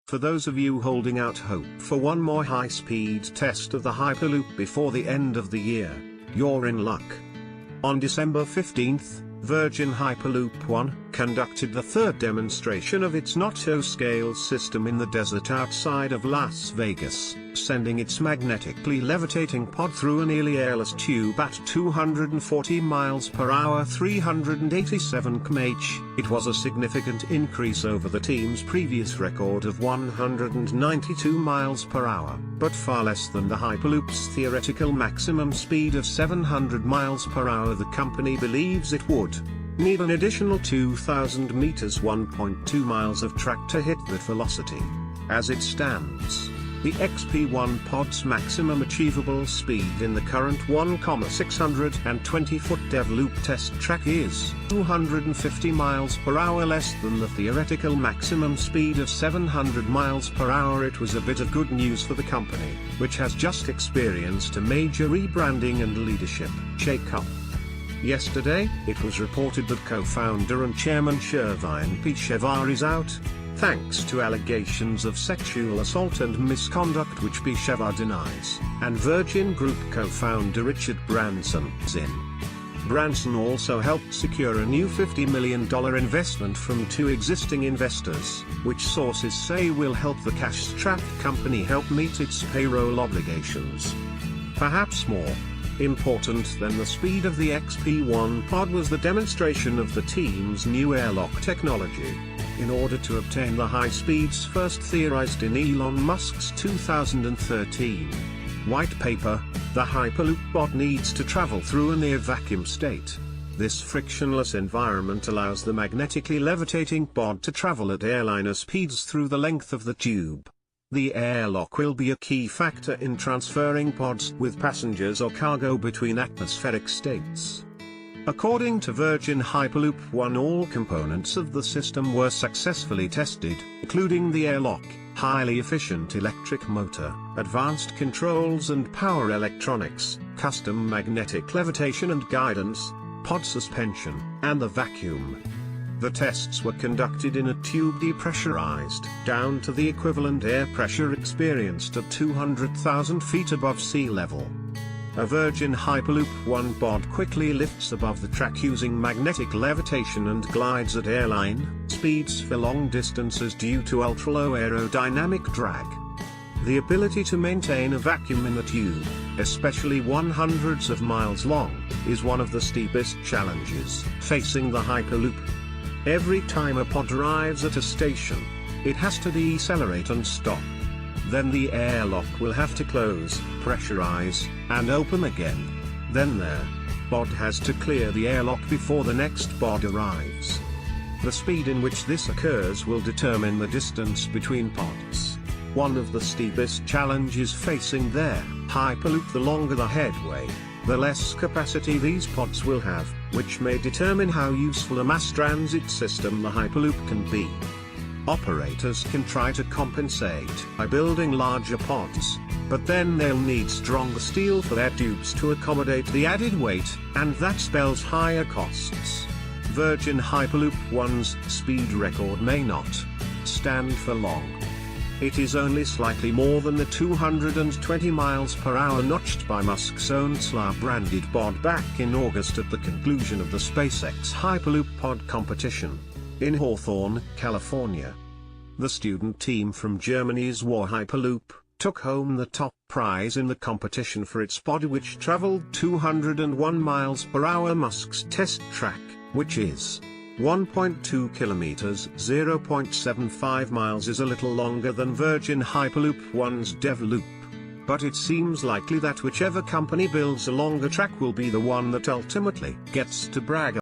For those of you holding out hope for one more high-speed test of the Hyperloop before the end of the year, you're in luck. On December 15th, Virgin Hyperloop One conducted the third demonstration of its nanoscale system in the desert outside of Las Vegas, sending its magnetically levitating pod through a nearly airless tube at 240 miles per hour, 387 km/h. It was a significant increase over the team's previous record of 192 miles per hour, but far less than the Hyperloop's theoretical maximum speed of 700 miles per hour. The company believes it would need an additional 2,000 meters, 1.2 miles of track to hit that velocity. As it stands, the XP1 pod's maximum achievable speed in the current 1,620-foot dev loop test track is 250 miles per hour, less than the theoretical maximum speed of 700 miles per hour. It was a bit of good news for the company, which has just experienced a major rebranding and leadership shake-up. Yesterday, it was reported that co-founder and chairman Shervin Peshawar is out, thanks to allegations of sexual assault and misconduct which Peshawar denies, and Virgin Group co-founder Richard Branson is in. Branson also helped secure a new $50 million investment from two existing investors, which sources say will help the cash-strapped company help meet its payroll obligations. Perhaps more important than the speed of the XP1 pod was the demonstration of the team's new airlock technology. In order to obtain the high speeds first theorized in Elon Musk's 2013 white paper, the Hyperloop pod needs to travel through a near vacuum state. This frictionless environment allows the magnetically levitating pod to travel at airliner speeds through the length of the tube. The airlock will be a key factor in transferring pods with passengers or cargo between atmospheric states. According to Virgin Hyperloop One, all components of the system were successfully tested, including the airlock, highly efficient electric motor, advanced controls and power electronics, custom magnetic levitation and guidance, pod suspension, and the vacuum. The tests were conducted in a tube depressurized down to the equivalent air pressure experienced at 200,000 feet above sea level. A Virgin Hyperloop One pod quickly lifts above the track using magnetic levitation and glides at airline speeds for long distances due to ultra-low aerodynamic drag. The ability to maintain a vacuum in the tube, especially one hundreds of miles long, is one of the steepest challenges facing the Hyperloop. Every time a pod arrives at a station, it has to decelerate and stop. Then the airlock will have to close, pressurize, and open again. Then the pod has to clear the airlock before the next pod arrives. The speed in which this occurs will determine the distance between pods. One of the steepest challenges facing their Hyperloop: the longer the headway, the less capacity these pods will have, which may determine how useful a mass transit system the Hyperloop can be. Operators can try to compensate by building larger pods, but then they'll need stronger steel for their tubes to accommodate the added weight, and that spells higher costs. Virgin Hyperloop One's speed record may not stand for long. It is only slightly more than the 220 miles per hour notched by Musk's own SLA-branded pod back in August at the conclusion of the SpaceX Hyperloop pod competition in Hawthorne, California. The student team from Germany's War Hyperloop took home the top prize in the competition for its pod, which traveled 201 miles per hour. Musk's test track, which is 1.2 kilometers, 0.75 miles, is a little longer than Virgin Hyperloop One's dev loop. But it seems likely that whichever company builds a longer track will be the one that ultimately gets to brag